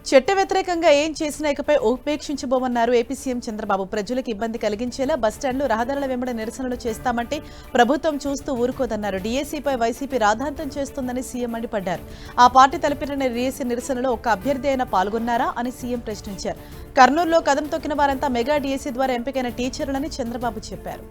చట్ట వ్యతిరేకంగా ఏం చేసినా ఇకపై ఉపేక్షించబోమన్నారు ఏపీ సీఎం చంద్రబాబు. ప్రజలకు ఇబ్బంది కలిగించేలా బస్టాండ్లు, రహదారుల వెంబడి నిరసనలు చేస్తామంటే ప్రభుత్వం చూస్తూ ఊరుకోదన్నారు. డీఏసీపై వైసీపీ రాద్ధాంతం చేస్తుందని సీఎం మండిపడ్డారు. ఆ పార్టీ తలపెట్టిన డీఏసీ నిరసనలో ఒక్క అభ్యర్థి అయినా పాల్గొన్నారా అని సీఎం ప్రశ్నించారు. కర్నూలులో కదం తొక్కిన వారంతా మెగా డీఏసీ ద్వారా ఎంపికైన టీచర్లని చంద్రబాబు చెప్పారు.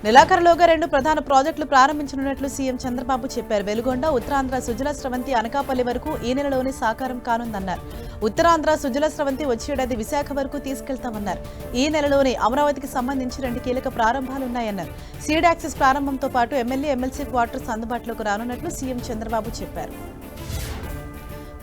నెలాఖరులోగా 2 ప్రధాన ప్రాజెక్టులు ప్రారంభించనున్నట్లు సీఎం చంద్రబాబు చెప్పారు. వెలుగొండ, ఉత్తరాంధ్ర సుజల స్రవంతి అనకాపల్లి వరకు ఈ నెలలోనే సాకారం కానుందన్నారు. ఉత్తరాంధ్ర సుజల స్రవంతి వచ్చే ఏడాది విశాఖ వరకు తీసుకెళ్తామన్నారు. ఈ నెలలోనే అమరావతికి సంబంధించి 2 కీలక ప్రారంభాలున్నాయన్నారు. సీడ్ యాక్సెస్ ప్రారంభంతో పాటు ఎమ్మెల్యే, ఎమ్మెల్సీ క్వార్టర్స్ అందుబాటులోకి రానున్నట్లు సీఎం చంద్రబాబు చెప్పారు.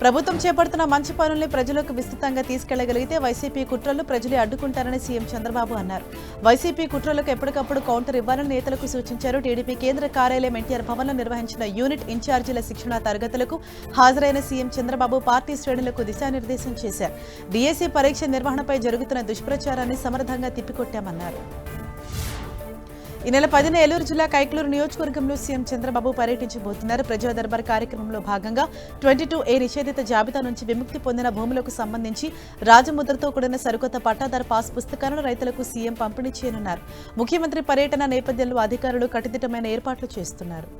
ప్రభుత్వం చేపడుతున్న మంచి పనుల్ని ప్రజలకు విస్తృతంగా తీసుకెళ్లగలిగితే వైసీపీ కుట్రలు ప్రజలే అడ్డుకుంటారని సీఎం చంద్రబాబు అన్నారు. వైసీపీ కుట్రలకు ఎప్పటికప్పుడు కౌంటర్ ఇవ్వాలని నేతలకు సూచించారు. టీడీపీ కేంద్ర కార్యాలయం ఎన్టీఆర్ భవన్లో నిర్వహించిన యూనిట్ ఇన్ఛార్జీల శిక్షణా తరగతులకు హాజరైన సీఎం చంద్రబాబు పార్టీ శ్రేణులకు దిశానిర్దేశం చేశారు. డీఏసీ పరీక్ష నిర్వహణపై జరుగుతున్న దుష్ప్రచారాన్ని సమర్థంగా తిప్పికొట్టామన్నారు. ఈ నెల 10న ఏలూరు జిల్లా కైక్లూరు నియోజకవర్గంలో సీఎం చంద్రబాబు పర్యటించబోతున్నారు. ప్రజా దర్బార్ కార్యక్రమంలో భాగంగా 22A నిషేధిత జాబితా నుంచి విముక్తి పొందిన భూములకు సంబంధించి రాజముద్రతో కూడిన సరికొత్త పట్టాదారు పాస్ పుస్తకాలను రైతులకు సీఎం పంపిణీ చేయనున్నారు. ముఖ్యమంత్రి పర్యటన నేపథ్యంలో అధికారులు కట్టుదిట్టమైన ఏర్పాట్లు చేస్తున్నారు.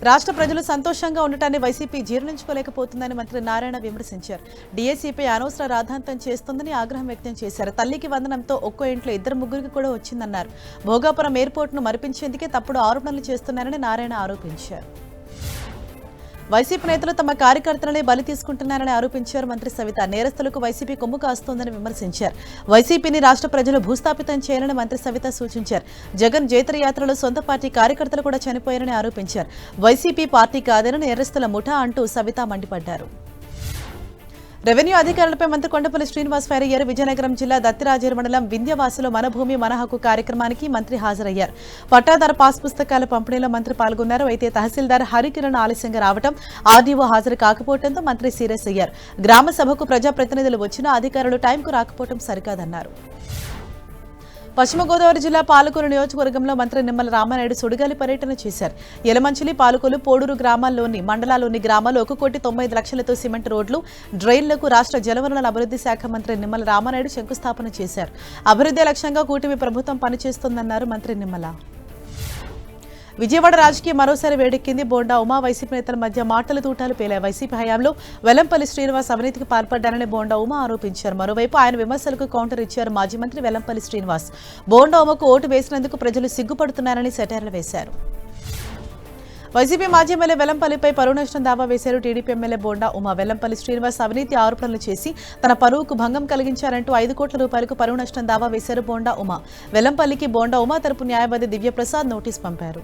రాష్ట్ర ప్రజలు సంతోషంగా ఉండటాన్ని వైసీపీ జీర్ణించుకోలేకపోతుందని మంత్రి నారాయణ విమర్శించారు. డీఏసీపై అనవసర రాద్ధాంతం చేస్తోందని ఆగ్రహం వ్యక్తం చేశారు. తల్లికి వందనంతో ఒక్కో ఇంట్లో 2-3కి కూడా వచ్చిందన్నారు. భోగాపురం ఎయిర్పోర్టును మరిపించేందుకే తప్పుడు ఆరోపణలు చేస్తున్నారని నారాయణ ఆరోపించారు. వైసీపీ నేతలు తమ కార్యకర్తలనే బలి తీసుకుంటున్నారని ఆరోపించారు మంత్రి సవిత. నేరస్తులకు వైసీపీ కొమ్ము కాస్తోందని విమర్శించారు. వైసీపీని రాష్ట్ర ప్రజలు భూస్థాపితం చేయాలని మంత్రి సవిత సూచించారు. జగన్ జైత్రయాత్రలో సొంత పార్టీ కార్యకర్తలు కూడా చనిపోయారని ఆరోపించారు. వైసీపీ పార్టీ కాదని నేరస్తుల ముఠా అంటూ సవిత మండిపడ్డారు. రెవెన్యూ అధికారులపై మంత్రి కొండపల్లి శ్రీనివాస్ ఫైర్ అయ్యారు. విజయనగరం జిల్లా దత్తిరాజేరు మండలం వింధ్యవాసులో మన భూమి మన హక్కు కార్యక్రమానికి మంత్రి హాజరయ్యారు. పట్టాదారు పాస్ పుస్తకాల పంపిణీలో మంత్రి పాల్గొన్నారు. అయితే తహసీల్దార్ హరికిరణ్ ఆలస్యంగా రావడం, ఆర్డీఓ హాజరు కాకపోవడంతో మంత్రి సీరియస్ అయ్యారు. గ్రామ సభకు ప్రజాప్రతినిధులు వచ్చినా అధికారులు టైంకు రాకపోవడం సరికాదన్నారు. పశ్చిమ గోదావరి జిల్లా పాలకొల్లు నియోజకవర్గంలో మంత్రి నిమ్మల రామానాయుడు సుడిగాలి పర్యటన చేశారు. యలమంచిలి, పాలకొల్లు, పోడూరు మండలాల్లోని గ్రామాలు 1,95,00,000తో సిమెంట్ రోడ్లు, డ్రైన్లకు రాష్ట్ర జలవనరుల అభివృద్ధి శాఖ మంత్రి నిమ్మల రామానాయుడు శంకుస్థాపన చేశారు. అభివృద్ధి లక్ష్యంగా కూటమి ప్రభుత్వం పనిచేస్తోందన్నారు మంత్రి నిమ్మల. విజయవాడ రాజకీయం మరోసారి వేడెక్కింది. బోండా ఉమా, వైసీపీ నేతల మధ్య మాటల తూటాలు పేలాయి. వైసీపీ హయాంలో వెల్లంపల్లి శ్రీనివాస్ అవినీతికి పాల్పడ్డారని బోండా ఉమా ఆరోపించారు. మరోవైపు ఆయన విమర్శలకు కౌంటర్ ఇచ్చారు మాజీ మంత్రి వెల్లంపల్లి శ్రీనివాస్. బోండా ఉమకు ఓటు వేసినందుకు ప్రజలు సిగ్గుపడుతున్నారని సెటైర్లు వేశారు. వైసీపీ మాజీ ఎమ్మెల్యే వెల్లంపల్లిపై పరువు నష్టం దావా వేశారు. TDP MLA Bonda Uma. వెల్లంపల్లి శ్రీనివాస్ అవినీతి ఆరోపణలు చేసి తన పరువుకు భంగం కలిగించారంటూ 5 కోట్ల రూపాయలకు పరువు నష్టం దావా వేశారు బోండా ఉమా. వెల్లంపల్లికి బోండా ఉమా తరపు న్యాయవాది దివ్యప్రసాద్ నోటీస్ పంపారు.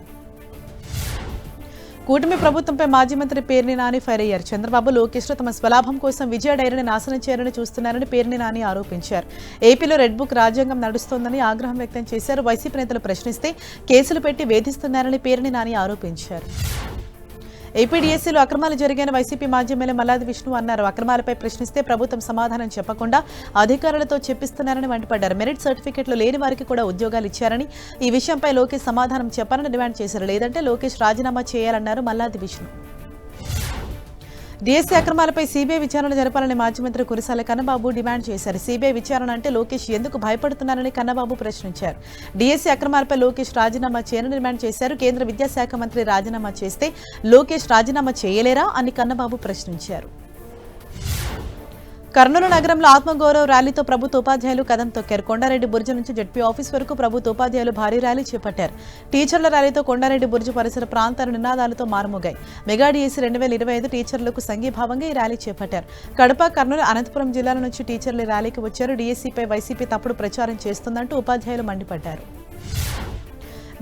కూటమి ప్రభుత్వంపై మాజీ మంత్రి పేర్ని నాని ఫైర్ అయ్యారు. చంద్రబాబు, లోకేష్లు తమ స్వలాభం కోసం విజయ డైరీని నాశనం చేయాలని చూస్తున్నారని పేర్ని నాని ఆరోపించారు. ఏపీలో రెడ్ బుక్ రాజ్యాంగం నడుస్తోందని ఆగ్రహం వ్యక్తం చేశారు. వైసీపీ నేతలు ప్రశ్నిస్తే కేసులు పెట్టి వేధిస్తున్నారని పేర్ని నాని ఆరోపించారు. ఏపీడీఎస్సీలో అక్రమాలు జరిగాయని వైసీపీ మాజీ ఎమ్మెల్యే మల్లాది విష్ణు అన్నారు. అక్రమాలపై ప్రశ్నిస్తే ప్రభుత్వం సమాధానం చెప్పకుండా అధికారులతో చెప్పిస్తున్నారని మండిపడ్డారు. మెరిట్ సర్టిఫికెట్లు లేని వారికి కూడా ఉద్యోగాలు ఇచ్చారని, ఈ విషయంపై లోకేష్ సమాధానం చెప్పాలని డిమాండ్ చేశారు. లేదంటే లోకేష్ రాజీనామా చేయాలన్నారు మల్లాది విష్ణు. డీఎస్సీ అక్రమాలపై సీబీఐ విచారణ జరపాలని మాజీ మంత్రి కురిసాల కన్నబాబు డిమాండ్ చేశారు. సీబీఐ విచారణ అంటే లోకేష్ ఎందుకు భయపడుతున్నారని కన్నబాబు ప్రశ్నించారు. డీఎస్సీ అక్రమాలపై లోకేష్ రాజీనామా చేయాలని డిమాండ్ చేశారు. కేంద్ర విద్యాశాఖ మంత్రి రాజీనామా చేస్తే లోకేష్ రాజీనామా చేయలేరా అని కన్నబాబు ప్రశ్నించారు. కర్నూలు నగరంలో ఆత్మగౌరవ ర్యాలీతో ప్రభుత్వ ఉపాధ్యాయులు కదం తొక్కారు. కొండారెడ్డి బుర్జు నుంచి జెడ్పీ ఆఫీస్ వరకు ప్రభుత్వ ఉపాధ్యాయులు భారీ ర్యాలీ చేపట్టారు. టీచర్ల ర్యాలీతో కొండారెడ్డి బుర్జు పరిసర ప్రాంతాలు నినాదాలతో మారుమోగాయి. మెగా డీఎస్సీ 2025 టీచర్లకు సంఘీభావంగా ఈ ర్యాలీ చేపట్టారు. కడప, కర్నూలు, అనంతపురం జిల్లాల నుంచి టీచర్లు ర్యాలీకి వచ్చారు. డీఎస్సీపై వైసీపీ తప్పుడు ప్రచారం చేస్తుందంటూ ఉపాధ్యాయులు మండిపడ్డారు.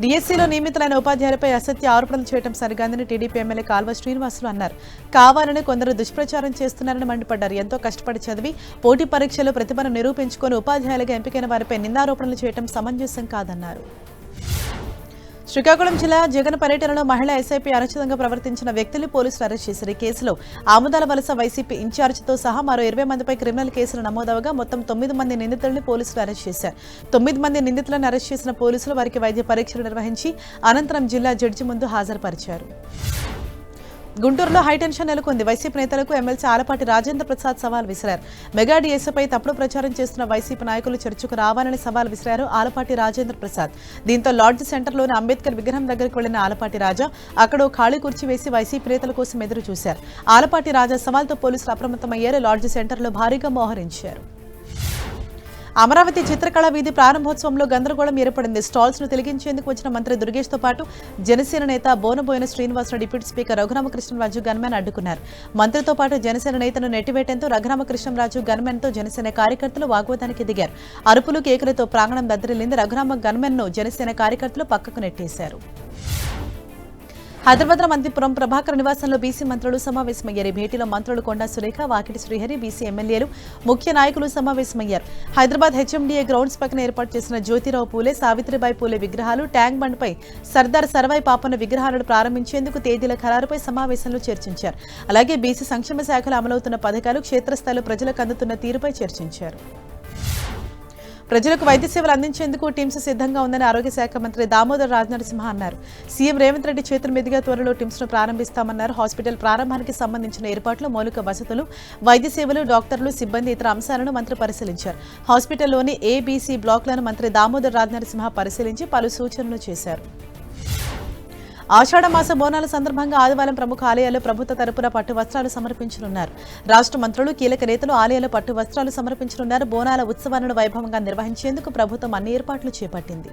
డీఎస్సీలో నియమితులైన ఉపాధ్యాయులపై అసత్య ఆరోపణలు చేయడం సరిగాదని టీడీపీ ఎమ్మెల్యే కాల్వ శ్రీనివాసులు అన్నారు. కావాలని కొందరు దుష్ప్రచారం చేస్తున్నారని మండిపడ్డారు. ఎంతో కష్టపడి చదివి పోటీ పరీక్షలో ప్రతిభను నిరూపించుకొని ఉపాధ్యాయులుగా ఎంపికైన వారిపై నిందారోపణలు చేయడం సమంజసం కాదన్నారు. శ్రీకాకుళం జిల్లా జగన్ పర్యటనలో మహిళా ఎస్ఐపీ అనుచితంగా ప్రవర్తించిన వ్యక్తులు పోలీసులు అరెస్ట్ చేశారు. ఈ కేసులో ఆముదాల వలస వైసీపీ ఇన్ఛార్జితో సహా మరో 20 మందిపై క్రిమినల్ కేసులు నమోదవగా మొత్తం 9 మంది నిందితులను పోలీసులు అరెస్ట్ చేశారు. 9 మంది నిందితులను అరెస్ట్ చేసిన పోలీసులు వారికి వైద్య పరీక్షలు నిర్వహించి అనంతరం జిల్లా జడ్జి ముందు హాజరుపరిచారు. గుంటూరులో హైటెన్షన్ నెలకొంది. వైసీపీ నేతలకు ఎమ్మెల్సీ ఆలపాటి రాజేంద్ర ప్రసాద్ సవాల్ విసిరారు. మెగా డిఎస్పై తప్పుడు ప్రచారం చేస్తున్న వైసీపీ నాయకులు చర్చకు రావాలని సవాల్ విసిరారు ఆలపాటి రాజేంద్ర ప్రసాద్. దీంతో లాడ్జ్ సెంటర్లోని అంబేద్కర్ విగ్రహం దగ్గరకు వెళ్లిన ఆలపాటి రాజా అక్కడ ఖాళీ కుర్చీ వేసి వైసీపీ నేతల కోసం ఎదురు చూశారు. ఆలపాటి రాజా సవాల్తో పోలీసులు అప్రమత్తమయ్యారు. లాడ్జ్ సెంటర్లో భారీగా మోహరించారు. అమరావతి చిత్రకళ వీధి ప్రారంభోత్సవంలో గందరగోళం ఏర్పడింది. స్టాల్స్ ను తొలగించేందుకు వచ్చిన మంత్రి దుర్గేష్ తో పాటు జనసేన నేత Bonaboyina Srinivasarao, deputy speaker Raghuramakrishnaraju gunmen అడ్డుకున్నారు. మంత్రితో పాటు జనసేన నేతను నెట్టివేయడంతో రఘురామకృష్ణరాజు గన్మెన్ తో జనసేన కార్యకర్తలు వాగ్వాదానికి దిగారు. అరుపులు కేకులతో ప్రాంగణం దద్దరిల్లింది. రఘురామ గన్మెన్ ను జనసేన కార్యకర్తలు పక్కకు నెట్టేశారు. హైదరాబాద్ మంత్రిపురం ప్రభాకర్ నివాసంలో బీసీ మంత్రులు సమావేశమయ్యారు. భేటీలో మంత్రులు కొండా సురేఖ, వాకిటి శ్రీహరి, బీసీ ఎమ్మెల్యేలు, ముఖ్య నాయకులు సమావేశమయ్యారు. హైదరాబాద్ హెచ్ఎండిఏ గ్రౌండ్స్ పక్కన ఏర్పాటు చేసిన జ్యోతిరావు పూలే, సావిత్రిబాయి పూలే విగ్రహాలు, ట్యాంక్ బండ్ పై సర్దార్ సర్వాయి పాపన్న విగ్రహాలను ప్రారంభించేందుకు తేదీల ఖరారుపై సమావేశంలో చర్చించారు. అలాగే బీసీ సంక్షేమ శాఖలో అమలవుతున్న పథకాలు, క్షేత్రస్థాయిలో ప్రజలకు అందుతున్న తీరుపై చర్చించారు. ప్రజలకు వైద్య సేవలు అందించేందుకు టిమ్స్ సిద్ధంగా ఉందని ఆరోగ్య శాఖ మంత్రి దామోదర్ రాజనరసింహ అన్నారు. సీఎం రేవంత్ రెడ్డి చేతుల మీదుగా త్వరలో టిమ్స్ ను ప్రారంభిస్తామన్నారు. హాస్పిటల్ ప్రారంభానికి సంబంధించిన ఏర్పాట్లు, మౌలిక వసతులు, వైద్య సేవలు, డాక్టర్లు, సిబ్బంది, ఇతర అంశాలను మంత్రి పరిశీలించారు. హాస్పిటల్లోని ఏబీసీ బ్లాక్లను మంత్రి దామోదర్ రాజనరసింహ పరిశీలించి పలు సూచనలు చేశారు. ఆషాఢ మాస బోనాల సందర్భంగా ఆదివారం ప్రముఖ ఆలయాల్లో ప్రభుత్వ తరపున పట్టు వస్త్రాలు సమర్పించనున్నారు. రాష్ట్ర మంత్రులు, కీలక నేతలు ఆలయాల్లో పట్టు వస్త్రాలు సమర్పించనున్నారు. బోనాల ఉత్సవాలను వైభవంగా నిర్వహించేందుకు ప్రభుత్వం అన్ని ఏర్పాట్లు చేపట్టింది.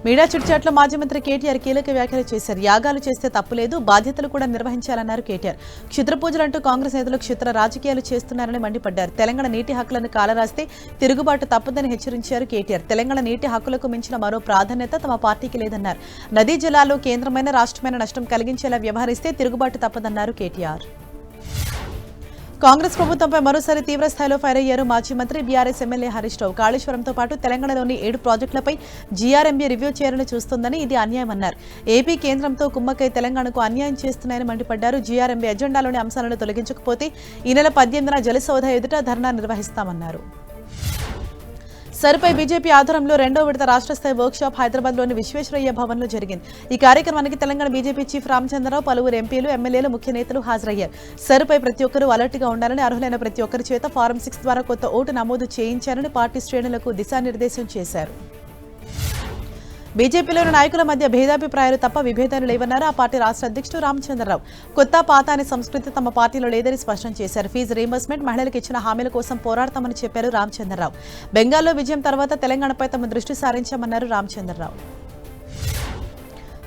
మీడియా చిట్చాట్లో మాజీ మంత్రి కేటీఆర్ కీలక వ్యాఖ్యలు చేశారు. యాగాలు చేస్తే తప్పులేదు, బాధ్యతలు కూడా నిర్వహించాలన్నారు కేటీఆర్. క్షుద్ర పూజలంటూ కాంగ్రెస్ నేతలు క్షుద్ర రాజకీయాలు చేస్తున్నారని మండిపడ్డారు. తెలంగాణ నీటి హక్కులను కాలరాస్తే తిరుగుబాటు తప్పదని హెచ్చరించారు కేటీఆర్. తెలంగాణ నీటి హక్కులకు మించిన మరో ప్రాధాన్యత తమ పార్టీకి లేదన్నారు. నదీ జలాల్లో కేంద్రమైన, రాష్ట్రమైన నష్టం కలిగించేలా వ్యవహరిస్తే తిరుగుబాటు తప్పదన్నారు కేటీఆర్. కాంగ్రెస్ ప్రభుత్వంపై మరోసారి తీవ్ర స్థాయిలో ఫైర్ అయ్యారు మాజీ మంత్రి బీఆర్ఎస్ ఎమ్మెల్యే హరీష్ రావు. కాళేశ్వరంతో పాటు తెలంగాణలోని 7 ప్రాజెక్టులపై జీఆర్ఎంబీ రివ్యూ చేయాలని చూస్తోందని, ఇది అన్యాయమన్నారు. ఏపీ కేంద్రంతో కుమ్మక్కై తెలంగాణకు అన్యాయం చేస్తున్నాయని మండిపడ్డారు. జీఆర్ఎంబీ ఎజెండాలోని అంశాలను తొలగించకపోతే ఈ నెల 18న జలసౌధ ఎదుట ధర్నా నిర్వహిస్తామన్నారు. సరిపై బీజేపీ ఆధ్వర్యంలో 2వ విడత రాష్ట్ర స్థాయి వర్క్ షాప్ హైదరాబాద్లోని విశ్వేశ్వరయ్య భవన్లో జరిగింది. ఈ కార్యక్రమానికి తెలంగాణ బీజేపీ చీఫ్ రామచంద్రరావు, పలువురు ఎంపీలు, ఎమ్మెల్యేలు, ముఖ్య నేతలు హాజరయ్యారు. సరిపై ప్రతి ఒక్కరూ అలర్ట్గా ఉండాలని, అర్హులైన ప్రతి ఒక్కరి చేత ఫారం 6 ద్వారా కొత్త ఓటు నమోదు చేయించాలని పార్టీ శ్రేణులకు దిశానిర్దేశం చేశారు. బీజేపీలోని నాయకుల మధ్య భేదాభిప్రాయాలు తప్ప విభేదాలు లేవన్నారు ఆ పార్టీ రాష్ట్ర అధ్యక్షుడు రామచంద్రరావు. కొత్త పాత అనే సంస్కృతి తమ పార్టీలో లేదని స్పష్టం చేశారు. ఫీజు రీయింబర్స్మెంట్, మహిళలకు ఇచ్చిన హామీల కోసం పోరాడతామని చెప్పారు రామచంద్రరావు. బెంగాల్లో విజయం తర్వాత తెలంగాణపై తమ దృష్టి సారించామన్నారు రామచంద్రరావు.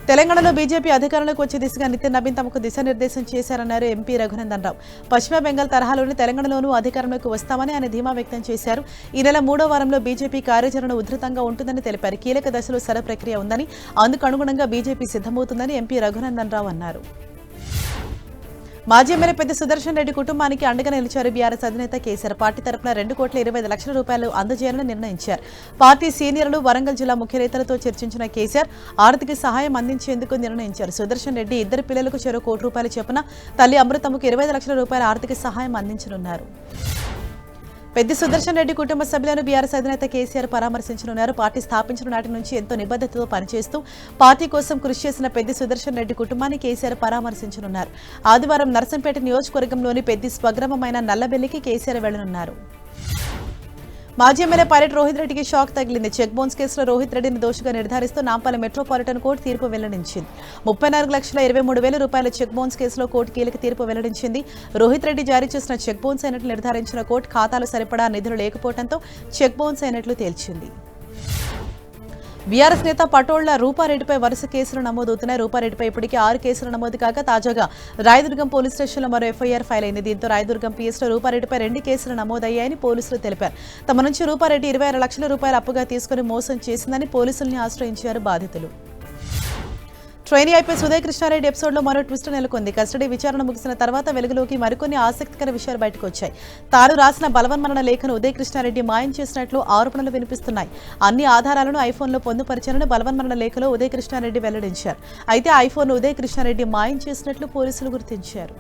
తెలంగాణలో బీజేపీ అధికారంలోకి వచ్చే దిశగా నితిన్ నబీన్ తమకు దిశానిర్దేశం చేశారన్నారు ఎంపీ రఘునందన్ రావు. పశ్చిమ బెంగాల్ తరహాలోని తెలంగాణలోనూ అధికారంలోకి వస్తామని ఆయన ధీమా వ్యక్తం చేశారు. ఈ నెల 3వ వారంలో బీజేపీ కార్యాచరణ ఉధృతంగా ఉంటుందని తెలిపారు. కీలక దశలో సర ప్రక్రియ ఉందని, అందుకు అనుగుణంగా బీజేపీ సిద్ధమవుతుందని ఎంపీ రఘునందన్ రావు అన్నారు. మాజీ ఎమ్మెల్యే పెద్ది సుదర్శన్ రెడ్డి కుటుంబానికి అండగా నిలిచారు బీఆర్ఎస్ అధినేత కేసీఆర్. పార్టీ తరపున 2,25,00,000 రూపాయలు అందజేయాలని నిర్ణయించారు. పార్టీ సీనియర్లు, వరంగల్ జిల్లా ముఖ్య నేతలతో చర్చించిన కేసీఆర్ ఆర్థిక సహాయం అందించేందుకు నిర్ణయించారు. సుదర్శన్ రెడ్డి ఇద్దరు పిల్లలకు చెరో ₹1,00,00,000 చొప్పున, తల్లి అమృతమ్మకు 25,00,000 రూపాయల ఆర్థిక సహాయం అందించనున్నారు. పెద్ది సుదర్శన్ రెడ్డి కుటుంబ సభ్యులను బీఆర్ఎస్ అధినేత కేసీఆర్ పరామర్శించనున్నారు. పార్టీ స్థాపించిన నాటి నుంచి ఎంతో నిబద్ధతతో పనిచేస్తూ పార్టీ కోసం కృషి చేసిన పెద్ది సుదర్శన్ రెడ్డి కుటుంబాన్ని కేసీఆర్ పరామర్శించనున్నారు. ఆదివారం నర్సంపేట నియోజకవర్గంలోని పెద్ది స్వగ్రామమైన నల్లబెల్లికి కేసీఆర్ వెళ్లనున్నారు. మాజీ ఎమ్మెల్యే పైలట్ రోహిత్ రెడ్డికి షాక్ తగిలింది. చెక్ బౌన్స్ కేసులో రోహిత్ రెడ్డిని దోషిగా నిర్ధారిస్తూ నాంపల్లి మెట్రోపాలిటన్ కోర్టు తీర్పు వెల్లడించింది. 34,23,000 రూపాయల చెక్ బౌన్స్ కేసులో కోర్టు కీలక తీర్పు వెల్లడించింది. రోహిత్ రెడ్డి జారీ చేసిన చెక్ బౌన్స్ అయినట్లు నిర్ధారించిన కోర్టు ఖాతాలో సరిపడా నిధులు లేకపోవడంతో చెక్ బౌన్స్ అయినట్లు తేల్చింది. బీఆర్ఎస్ నేత పటోళ్ల రూపారెడ్డిపై వరుస కేసులు నమోదవుతున్నాయి. రూపారెడ్డిపై ఇప్పటికే 6 కేసులు నమోదు కాగా తాజాగా రాయదుర్గం పోలీస్ స్టేషన్లో మరో ఎఫ్ఐఆర్ ఫైల్ అయింది. దీంతో రాయదుర్గం పిఎస్లో రూపారెడ్డిపై 2 కేసులు నమోదయ్యాయని పోలీసులు తెలిపారు. తమ నుంచి రూపారెడ్డి 26 లక్షల రూపాయలు అప్పుగా తీసుకుని మోసం చేసిందని పోలీసుల్ని ఆశ్రయించారు బాధితులు. ట్రైనీ ఐపీఎస్ ఉదయ్ కృష్ణారెడ్డి ఎపిసోడ్లో మరో ట్విస్ట్ నెలకొంది. కస్టడీ విచారణ ముగిసిన తర్వాత వెలుగులోకి మరికొన్ని ఆసక్తికర విషయాలు బయటకు వచ్చాయి. తాను రాసిన బలవన్మరణ లేఖను ఉదయ్ కృష్ణారెడ్డి మాయం చేసినట్లు ఆరోపణలు వినిపిస్తున్నాయి. అన్ని ఆధారాలను ఐఫోన్లో పొందుపరిచారని బలవన్మరణ లేఖలో ఉదయ్ కృష్ణారెడ్డి వెల్లడించారు. అయితే ఐఫోన్ ఉదయ్ కృష్ణారెడ్డి మాయం చేసినట్లు పోలీసులు గుర్తించారు.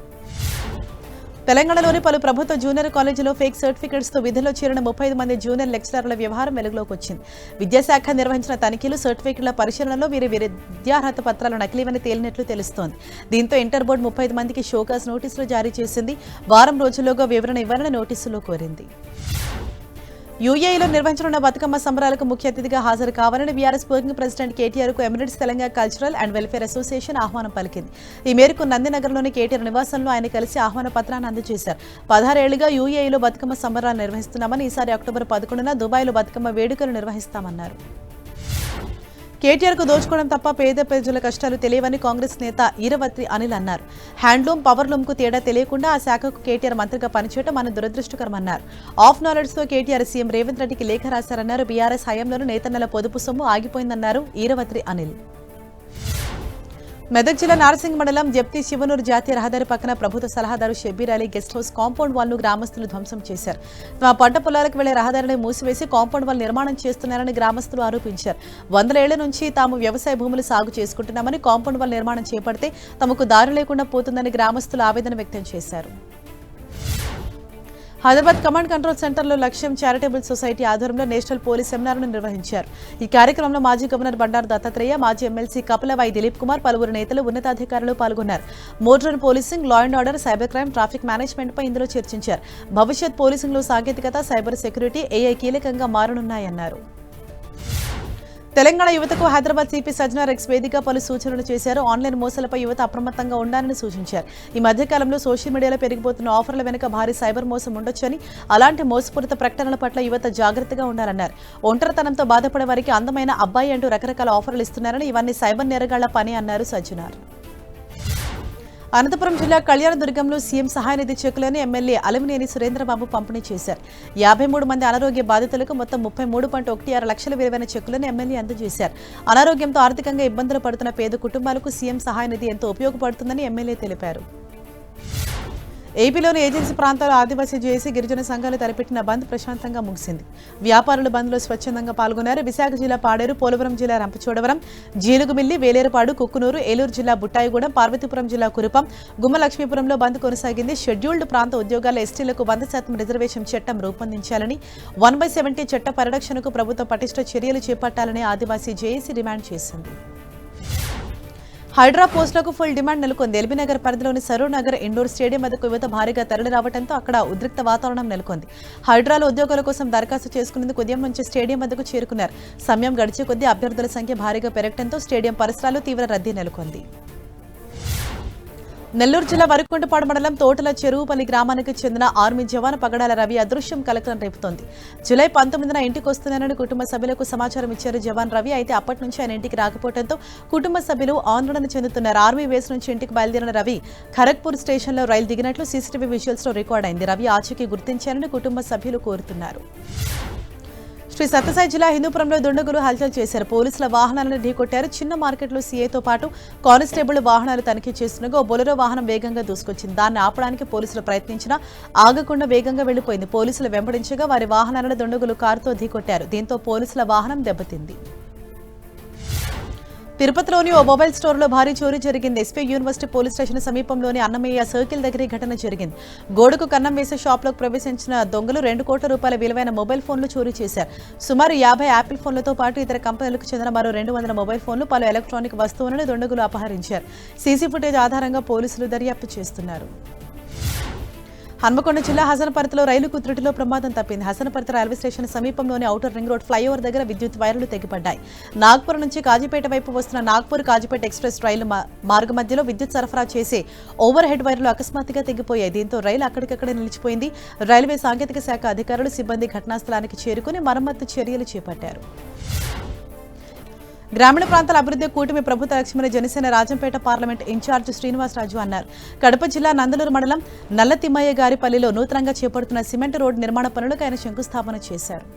తెలంగాణలోని పలు ప్రభుత్వ జూనియర్ కాలేజీలో ఫేక్ సర్టిఫికెట్స్తో విధుల్లో చేరిన 35 మంది జూనియర్ లెక్చరర్ల వ్యవహారం వెలుగులోకి వచ్చింది. విద్యాశాఖ నిర్వహించిన తనిఖీలు సర్టిఫికెట్ల పరిశీలనలో వీరి విద్యార్హత పత్రాలు నకిలీవని తేలినట్లు తెలుస్తోంది. దీంతో ఇంటర్ బోర్డు 30 మందికి షోకాజ్ నోటీసులు జారీ చేసింది. వారం రోజుల్లోగా వివరణ ఇవ్వాలని నోటీసులో కోరింది. యూఏఈలో నిర్వహించనున్న బతుకమ్మ సంబరాలకు ముఖ్య అతిథిగా హాజరు కావాలని బీఆర్ఎస్ వర్కింగ్ ప్రెసిడెంట్ కేటీఆర్కు Emirates Telangana cultural and welfare association ఆహ్వానం పలికింది. ఈ మేరకు నందినగర్లోని కేటీఆర్ నివాసంలో ఆయన కలిసి ఆహ్వాన పత్రాన్ని అందజేశారు. 16 ఏళ్లుగా యూఏఈలో బతుకమ్మ సంబరాలు నిర్వహిస్తున్నామని, ఈసారి అక్టోబర్ 11న దుబాయ్లో బతుకమ్మ వేడుకలు నిర్వహిస్తామన్నారు. కేటీఆర్కు దోచుకోవడం తప్ప పేద ప్రజల కష్టాలు తెలియవని కాంగ్రెస్ నేత ఈరవత్రి అనిల్ అన్నారు. హ్యాండ్లూమ్, పవర్లూమ్కు తేడా తెలియకుండా ఆ శాఖకు కేటీఆర్ మంత్రిగా పనిచేయడం మన దురదృష్టకరమన్నారు. ఆఫ్ నాలెడ్జ్తో కేటీఆర్ సీఎం రేవంత్ రెడ్డికి లేఖ రాశారన్నారు. బీఆర్ఎస్ హయాంలోనూ నేతన్నల పొదుపు సొమ్ము ఆగిపోయిందన్నారు ఈరవత్రి అనిల్. మెదక్ జిల్లా నార్సింగ్ మండలం జప్తి శివనూరు జాతీయ రహదారి పక్కన ప్రభుత్వ సలహాదారు Shabbir Ali guest house compound వాల్ను గ్రామస్తులు ధ్వంసం చేశారు. తమ పంట పొలాలకు వెళ్లే రహదారిని మూసివేసి కాంపౌండ్ వాల్ నిర్మాణం చేస్తున్నారని గ్రామస్తులు ఆరోపించారు. 100 ఏళ్ల నుంచి తాము వ్యవసాయ భూములు సాగు చేసుకుంటున్నామని, కాంపౌండ్ వాల్ నిర్మాణం చేపడితే తమకు దారి లేకుండా పోతుందని గ్రామస్తులు ఆవేదన వ్యక్తం చేశారు. హైదరాబాద్ కమాండ్ కంట్రోల్ సెంటర్లో లక్ష్యం చారిటబుల్ సొసైటీ ఆధ్వర్యంలో నేషనల్ పోలీస్ సెమినార్ను నిర్వహించారు. ఈ కార్యక్రమంలో మాజీ గవర్నర్ బండారు దత్తాత్రేయ, మాజీ ఎమ్మెల్సీ కపిలవాయి దిలీప్ కుమార్, పలువురు నేతలు, ఉన్నతాధికారులు పాల్గొన్నారు. Motor policing, law and order, cyber crime, traffic మేనేజ్మెంట్పై ఇందులో చర్చించారు. భవిష్యత్ పోలీసింగ్లో సాంకేతికత, సైబర్ సెక్యూరిటీ, ఏఐ కీలకంగా మారనున్నాయన్నారు. తెలంగాణ యువతకు హైదరాబాద్ సిపి సజ్జనార్ ఎక్స్ వేదిక పలు సూచనలు చేశారు. ఆన్లైన్ మోసాలపై యువత అప్రమత్తంగా ఉండాలని సూచించారు. ఈ మధ్యకాలంలో సోషల్ మీడియాలో పెరిగిపోతున్న ఆఫర్ల వెనుక భారీ సైబర్ మోసం ఉండొచ్చని, అలాంటి మోసపూరిత ప్రకటనల పట్ల యువత జాగ్రత్తగా ఉండాలన్నారు. ఒంటరితనంతో బాధపడే వారికి అందమైన అబ్బాయి అంటూ రకరకాల ఆఫర్లు ఇస్తున్నారని, ఇవన్నీ సైబర్ నేరగాళ్ల పని అన్నారు సజ్జనార్. అనంతపురం జిల్లా కళ్యాణదుర్గంలో సీఎం సహాయ నిధి చెక్కులను ఎమ్మెల్యే అలమినేని సురేంద్రబాబు పంపిణీ చేశారు. 53 మంది అనారోగ్య బాధితులకు మొత్తం 33.16 లక్షల విలువైన చెక్కులను ఎమ్మెల్యే అందజేశారు. అనారోగ్యంతో ఆర్థికంగా ఇబ్బందులు పడుతున్న పేద కుటుంబాలకు సీఎం సహాయ నిధి ఎంతో ఉపయోగపడుతుందని ఎమ్మెల్యే తెలిపారు. ఏపీలోని ఏజెన్సీ ప్రాంతాల్లో ఆదివాసీ జేఏసీ, గిరిజన సంఘాలు తలపెట్టిన బంద్ ప్రశాంతంగా ముగిసింది. వ్యాపారులు బంద్లో స్వచ్ఛందంగా పాల్గొన్నారు. విశాఖ జిల్లా పాడేరు, పోలవరం జిల్లా రంపచోడవరం, జీలుగుమిల్లి, వేలేరుపాడు, కుక్కునూరు, ఏలూరు జిల్లా బుట్టాయిగూడెం, పార్వతీపురం జిల్లా కురుపం, గుమ్మలక్ష్మీపురంలో బంద్ కొనసాగింది. షెడ్యూల్డ్ ప్రాంత ఉద్యోగాల ఎస్టీలకు 100% రిజర్వేషన్ చట్టం రూపొందించాలని, 1/70 చట్ట పరిరక్షణకు ప్రభుత్వం పటిష్ట చర్యలు చేపట్టాలని ఆదివాసీ జేఏసీ డిమాండ్ చేసింది. హైడ్రా పోస్టులకు ఫుల్ డిమాండ్ నెలకొంది. ఎల్బీనగర్ పరిధిలోని సరూర్ నగర్ ఇండోర్ స్టేడియం వద్దకు యువత భారీగా తరలి రావడంతో అక్కడ ఉద్రిక్త వాతావరణం నెలకొంది. హైడ్రాలో ఉద్యోగాల కోసం దరఖాస్తు చేసుకునేందుకు ఉదయం నుంచి స్టేడియం వద్దకు చేరుకున్నారు. సమయం గడిచే కొద్దీ అభ్యర్థుల సంఖ్య భారీగా పెరగడంతో స్టేడియం పరిసరాల్లో తీవ్ర రద్దీ నెలకొంది. నెల్లూరు జిల్లా వరికుంటపాడు మండలం తోటల చెరువుపల్లి గ్రామానికి చెందిన ఆర్మీ జవాన్ పగడాల రవి అదృశ్యం కలకలం రేపుతోంది. జూలై 19న ఇంటికి వస్తున్నానని కుటుంబ సభ్యులకు సమాచారం ఇచ్చారు జవాన్ రవి. అయితే అప్పటి నుంచి ఆయన ఇంటికి రాకపోవడంతో కుటుంబ సభ్యులు ఆందోళన చెందుతున్నారు. ఆర్మీ బేస్ నుంచి ఇంటికి బయలుదేరిన రవి ఖరగ్పూర్ స్టేషన్లో రైలు దిగినట్లు సీసీటీవీ విజువల్స్లో రికార్డ్ అయింది. రవి ఆచూకీ గుర్తించాలని కుటుంబ సభ్యులు కోరుతున్నారు. శ్రీ సత్యసాయి జిల్లా హిందూపురంలో దుండగులు హల్చల్ చేశారు. పోలీసుల వాహనాలను ఢీకొట్టారు. చిన్న మార్కెట్లో సీఏతో పాటు కానిస్టేబుల్ వాహనాలు తనిఖీ చేస్తుండగా ఓ బొలెరో వాహనం వేగంగా దూసుకొచ్చింది. దాన్ని ఆపడానికి పోలీసులు ప్రయత్నించినా ఆగకుండా వేగంగా వెళ్లిపోయింది. పోలీసులు వెంబడించగా వారి వాహనాలను దుండగులు కారుతో ఢీకొట్టారు. దీంతో పోలీసుల వాహనం దెబ్బతింది. తిరుపతిలోని ఓ మొబైల్ స్టోర్లో భారీ చోరీ జరిగింది. ఎస్పీ యూనివర్సిటీ పోలీస్ స్టేషన్ సమీపంలోని అన్నమయ్య సర్కిల్ దగ్గర ఈ ఘటన జరిగింది. గోడకు కన్నం వేసే షాప్లోకి ప్రవేశించిన దొంగలు 2 కోట్ల రూపాయల విలువైన మొబైల్ ఫోన్లు చోరీ చేశారు. సుమారు 50 యాపిల్ ఫోన్లతో పాటు ఇతర కంపెనీలకు చెందిన మరో 200 మొబైల్ ఫోన్లు, పలు ఎలక్ట్రానిక్ వస్తువులను దుండగులు అపహరించారు. సీసీ ఫుటేజ్ ఆధారంగా పోలీసులు దర్యాప్తు చేస్తున్నారు. హన్మకొండ జిల్లా హసనపర్తిలో రైలుకు త్రుటిలో ప్రమాదం తప్పింది. హసనపర్తి రైల్వే స్టేషన్ సమీపంలోని ఔటర్ రింగ్ రోడ్ ఫ్లైఓవర్ దగ్గర విద్యుత్ వైర్లు తెగిపడ్డాయి. నాగ్పూర్ నుంచి కాజీపేట వైపు వస్తున్న నాగ్పూర్ కాజీపేట ఎక్స్ప్రెస్ రైలు మార్గ మధ్యలో విద్యుత్ సరఫరా చేసే ఓవర్ హెడ్ వైర్లు అకస్మాత్తుగా తెగిపోయాయి. దీంతో రైలు అక్కడికక్కడే నిలిచిపోయింది. రైల్వే సాంకేతిక శాఖ అధికారులు, సిబ్బంది ఘటనాస్థలానికి చేరుకుని మరమ్మతు చర్యలు చేపట్టారు. గ్రామీణ ప్రాంతాల అభివృద్ధి కూటమి ప్రభుత్వ లక్ష్యమని జనసేన రాజంపేట పార్లమెంట్ ఇన్ఛార్జ్ శ్రీనివాసరాజు అన్నారు. కడప జిల్లా నందలూరు మండలం నల్లతిమ్మయ్య గారిపల్లిలో నూతనంగా చేపడుతున్న సిమెంట్ రోడ్డు నిర్మాణ పనులకు ఆయన శంకుస్థాపన చేశారు.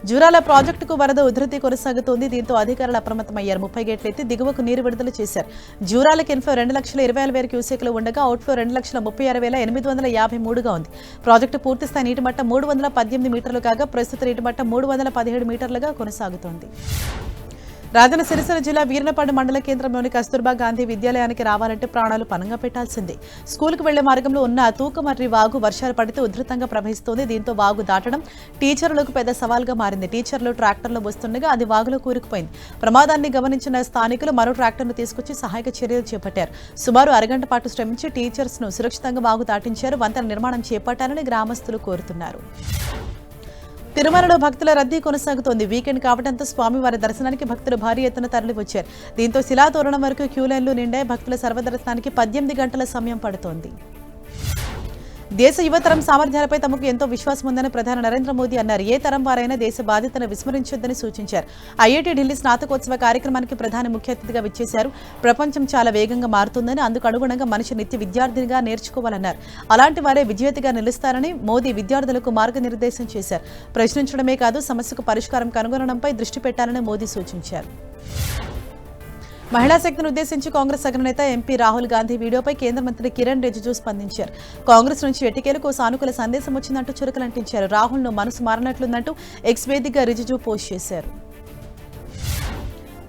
జూరాల ప్రాజెక్టుకు వరద ఉధృతి కొనసాగుతోంది. దీంతో అధికారులు అప్రమత్తమయ్యారు. 30 గేట్లు ఎత్తి దిగువకు నీరు విడుదల చేశారు. జూరాలకు ఇన్ఫ్లో 2,26,000 క్యూసెక్లు ఉండగా అవుట్ఫ్లో 2,36,53గా ఉంది. ప్రాజెక్టు పూర్తిస్థాయి నీటి మట్టం 318 మీటర్లు కాగా ప్రస్తుత నీటి మట్టం 317 మీటర్లుగా కొనసాగుతోంది. రాజన్న సిరిసిల్ల జిల్లా వీర్నపాడు మండల కేంద్రంలోని కస్తూర్బా గాంధీ విద్యాలయానికి రావాలంటే ప్రాణాలు పణంగా పెట్టాల్సిందే. స్కూలుకు వెళ్లే మార్గంలో ఉన్న తూకమర్రి వాగు వర్షాలు పడితే ఉధృతంగా ప్రవహిస్తోంది. దీంతో వాగు దాటడం టీచర్లకు పెద్ద సవాల్గా మారింది. టీచర్లు ట్రాక్టర్లో వస్తుండగా అది వాగులో కూరుకుపోయింది. ప్రమాదాన్ని గమనించిన స్థానికులు మరో ట్రాక్టర్ను తీసుకొచ్చి సహాయక చర్యలు చేపట్టారు. సుమారు అరగంట పాటు శ్రమించి టీచర్స్ ను సురక్షితంగా వాగు దాటించారు. వంతెన నిర్మాణం చేపట్టాలని గ్రామస్తులు కోరుతున్నారు. తిరుమలలో భక్తుల రద్దీ కొనసాగుతోంది. వీకెండ్ కావడంతో స్వామివారి దర్శనానికి భక్తులు భారీ ఎత్తున తరలి వచ్చారు. దీంతో శిలాతోరణం వరకు క్యూ లైన్లు నిండాయి. భక్తుల సర్వదర్శనానికి 18 గంటల సమయం పడుతోంది. దేశ యువతరం సామర్థ్యాలపై తమకు ఎంతో విశ్వాసం ఉందని ప్రధాని నరేంద్ర మోదీ అన్నారు. ఏ తరం వారైనా దేశ బాధ్యతను విస్మరించొద్దని సూచించారు. ఐఐటి ఢిల్లీ స్నాతకోత్సవ కార్యక్రమానికి ప్రధాని ముఖ్య అతిథిగా విచ్చేశారు. ప్రపంచం చాలా వేగంగా మారుతుందని, అందుకు అనుగుణంగా మనిషి నిత్య విద్యార్థినిగా నేర్చుకోవాలన్నారు. అలాంటి వారే విజేతగా నిలుస్తారని మోదీ విద్యార్థులకు మార్గనిర్దేశం చేశారు. ప్రశ్నించడమే కాదు, సమస్యకు పరిష్కారం కనుగొనడంపై దృష్టి పెట్టాలని మోదీ సూచించారు. మహిళా శక్తిని ఉద్దేశించి కాంగ్రెస్ అగ్రనేత ఎంపీ రాహుల్ గాంధీ వీడియోపై కేంద్ర మంత్రి కిరణ్ రిజిజు స్పందించారు. కాంగ్రెస్ నుంచి ఎట్టికేలకు సానుకూల సందేశం వచ్చిందంటూ చురకలంటించారు. రాహుల్ను మనసు మారనట్లుందంటూ ఎక్స్ వేదికగా రిజిజు పోస్ట్ చేశారు.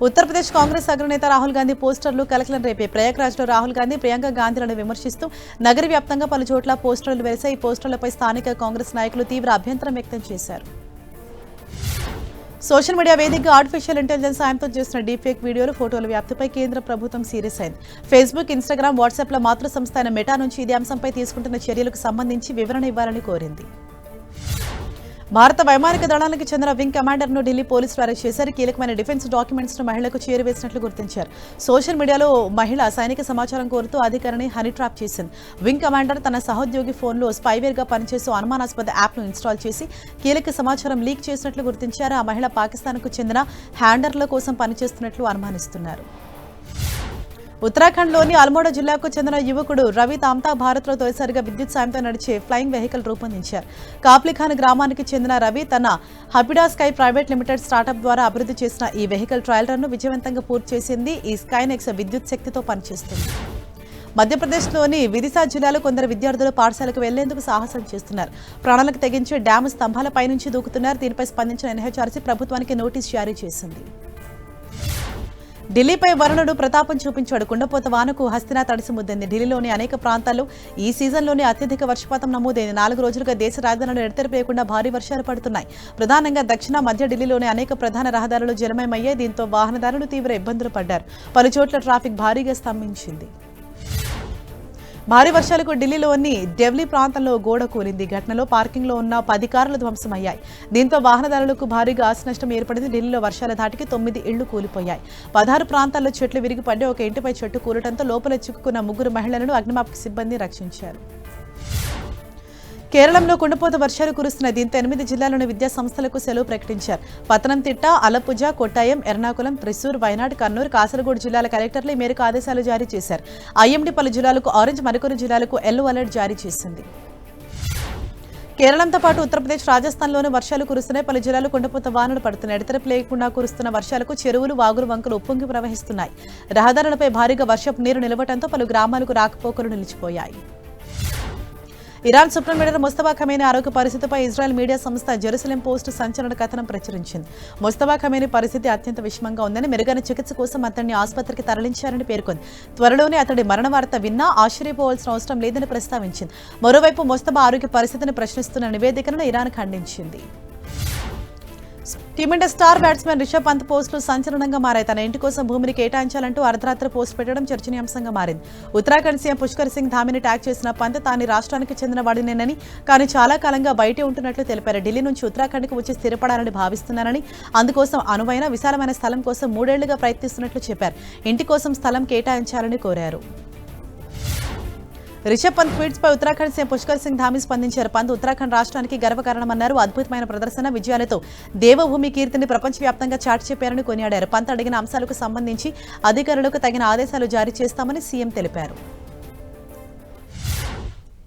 ఉత్తరప్రదేశ్ కాంగ్రెస్ అగ్రనేత రాహుల్ గాంధీ పోస్టర్లు కలకలం రేపే. ప్రయాగ్రాజ్లో రాహుల్ గాంధీ, ప్రియాంక గాంధీలను విమర్శిస్తూ నగర వ్యాప్తంగా పలు చోట్ల పోస్టర్లు వేశాయి. ఈ పోస్టర్లపై స్థానిక కాంగ్రెస్ నాయకులు తీవ్ర అభ్యంతరం వ్యక్తం చేశారు. సోషల్ మీడియా వేదికగా ఆర్టిఫిషియల్ ఇంటెలిజెన్స్ సాయంతో చేసిన డీప్ వీడియోలు, ఫోటోల వ్యాప్తిపై కేంద్ర ప్రభుత్వం సీరియస్ అయింది. ఫేస్బుక్, ఇన్స్టాగ్రామ్, వాట్సాప్ల మాతృ సంస్థ అయిన మెటా నుంచి ఇదే అంశంపై తీసుకుంటున్న చర్యలకు సంబంధించి వివరణ ఇవ్వాలని కోరింది. భారత వైమానిక దళానికి చెందిన వింగ్ కమాండర్ను ఢిల్లీ పోలీసులు అరెస్ట్ చేశారు. కీలకమైన డిఫెన్స్ డాక్యుమెంట్స్ ను మహిళలకు చేరవేసినట్లు గుర్తించారు. సోషల్ మీడియాలో మహిళ సైనిక సమాచారం కోరుతూ అధికారిని హనీ ట్రాప్ చేసింది. వింగ్ కమాండర్ తన సహోద్యోగి ఫోన్లో స్పైవేర్ గా పనిచేస్తూ అనుమానాస్పద యాప్ ను ఇన్స్టాల్ చేసి కీలక సమాచారం లీక్ చేసినట్లు గుర్తించారు. ఆ మహిళ పాకిస్తాన్కు చెందిన హ్యాండర్ల కోసం పనిచేస్తున్నట్లు అనుమానిస్తున్నారు. ఉత్తరాఖండ్లోని అల్మోడా జిల్లాకు చెందిన యువకుడు రవి తామ్తా భారత్లో తొలిసారిగా విద్యుత్ సాయంతో నడిచే ఫ్లయింగ్ వెహికల్ రూపొందించారు. కాప్లిఖాన్ గ్రామానికి చెందిన రవి తన హపిడా స్కై ప్రైవేట్ లిమిటెడ్ స్టార్టప్ ద్వారా అభివృద్ధి చేసిన ఈ వెహికల్ ట్రయల్ రన్ను విజయవంతంగా పూర్తి చేసింది. ఈ స్కైనెక్స్ విద్యుత్ శక్తితో పనిచేస్తుంది. మధ్యప్రదేశ్లోని విదిశా జిల్లాలో కొందరు విద్యార్థులు పాఠశాలకు వెళ్లేందుకు సాహసం చేస్తున్నారు. ప్రాణాలకు తెగించి డ్యాము స్తంభాలపై నుంచి దూకుతున్నారు. దీనిపై స్పందించిన ఎన్హెచ్ఆర్సీ ప్రభుత్వానికి నోటీసు జారీ చేసింది. ఢిల్లీపై వరుణుడు ప్రతాపం చూపించాడు. కుండపోత వానకు హస్తినా తడిసి ముద్దింది. ఢిల్లీలోని అనేక ప్రాంతాల్లో ఈ సీజన్లోని అత్యధిక వర్షపాతం నమోదైంది. 4 రోజులుగా దేశ రాజధానిలో ఎడతెరిపేయకుండా భారీ వర్షాలు పడుతున్నాయి. ప్రధానంగా దక్షిణ మధ్య ఢిల్లీలోని అనేక ప్రధాన రహదారులు జలమయమయ్యాయి. దీంతో వాహనదారులు తీవ్ర ఇబ్బందులు పడ్డారు. పలు చోట్ల ట్రాఫిక్ భారీగా స్తంభించింది. భారీ వర్షాలకు ఢిల్లీలోని డెవ్లీ ప్రాంతంలో గోడ కూలింది. ఘటనలో పార్కింగ్లో ఉన్న 10 కార్లు ధ్వంసమయ్యాయి. దీంతో వాహనదారులకు భారీగా ఆస్తి నష్టం ఏర్పడింది. ఢిల్లీలో వర్షాల ధాటికి 9 ఇళ్లు కూలిపోయాయి. 16 ప్రాంతాల్లో చెట్లు విరిగిపడ్డాయి. ఒక ఇంటిపై చెట్టు కూలటంతో లోపల చిక్కుకున్న 3 మహిళలను అగ్నిమాపక సిబ్బంది రక్షించారు. కేరళంలో కుండపోత వర్షాలు కురుస్తున్నాయి. దీంతో 8 జిల్లాల్లోని విద్యా సంస్థలకు సెలవు ప్రకటించారు. పతనంతిట్ట, అలప్పుజ, కొట్టాయం, ఎర్నాకుళం, త్రిశూర్, వైనాడ్, కన్నూర్, కాసరగోడు జిల్లాల కలెక్టర్లు ఈ మేరకు ఆదేశాలు జారీ చేశారు. ఐఎండీ పలు జిల్లాలకు ఆరెంజ్, మరికొన్ని జిల్లాలకు ఎల్లో అలర్ట్ జారీ చేసింది. కేరళంతో పాటు ఉత్తరప్రదేశ్, రాజస్థాన్లోనూ వర్షాలు కురుస్తున్నాయి. పలు జిల్లాలు కుండపోత వానలు పడుతున్నాయి. ఎడతెరిపి లేకుండా కురుస్తున్న వర్షాలకు చెరువులు, వాగులు, వంకలు ఉప్పొంగి ప్రవహిస్తున్నాయి. రహదారులపై భారీగా వర్షపు నీరు నిలవడంతో పలు గ్రామాలకు రాకపోకలు నిలిచిపోయాయి. Iran supreme leader Mustafa Khamenei ఆరోగ్య పరిస్థితిపై ఇజ్రాయెల్ మీడియా సంస్థ జెరూసలేం పోస్ట్ సంచలన కథనం ప్రచురించింది. ముస్తఫా ఖమేనీ పరిస్థితి అత్యంత విషమంగా ఉందని, మెరుగైన చికిత్స కోసం అతన్ని ఆసుపత్రికి తరలించారని పేర్కొంది. త్వరలోనే అతడి మరణ వార్త విన్నా ఆశ్చర్యపోవాల్సిన అవసరం లేదని ప్రస్తావించింది. మరోవైపు ముస్తఫా ఆరోగ్య పరిస్థితిని ప్రశ్నిస్తున్న నివేదికను ఇరాన్ ఖండించింది. Team India star batsmen Rishabh Pant పోస్టులు సంచలనంగా మారాయి. తన ఇంటి కోసం భూమిని కేటాయించాలంటూ అర్ధరాత్రి పోస్ట్ పెట్టడం చర్చనీయాంశంగా మారింది. ఉత్తరాఖండ్ సీఎం పుష్కర్ సింగ్ ధామిని ట్యాగ్ చేసిన పంత్ తాను రాష్ట్రానికి చెందిన వాడినేనని, కానీ చాలా కాలంగా బయటే ఉంటున్నట్లు తెలిపారు. ఢిల్లీ నుంచి ఉత్తరాఖండ్కి వచ్చి స్థిరపడాలని భావిస్తున్నానని, అందుకోసం అనువైన విశాలమైన స్థలం కోసం 3 ఏళ్లుగా ప్రయత్నిస్తున్నట్లు చెప్పారు. ఇంటి కోసం స్థలం కేటాయించాలని కోరారు. రిషబ్ పంత్ ట్వీట్స్ పై ఉత్తరాఖండ్ సీఎం పుష్కర్ సింగ్ ధామి స్పందించారు. పంత్ ఉత్తరాఖండ్ రాష్ట్రానికి గర్వకారణమన్నారు. అద్భుతమైన ప్రదర్శన, విజయాలతో దేవభూమి కీర్తిని ప్రపంచవ్యాప్తంగా చాటి చెప్పారని కొనియాడారు. పంత్ అడిగిన అంశాలకు సంబంధించి అధికారులకు తగిన ఆదేశాలు జారీ చేస్తామని సీఎం తెలిపారు.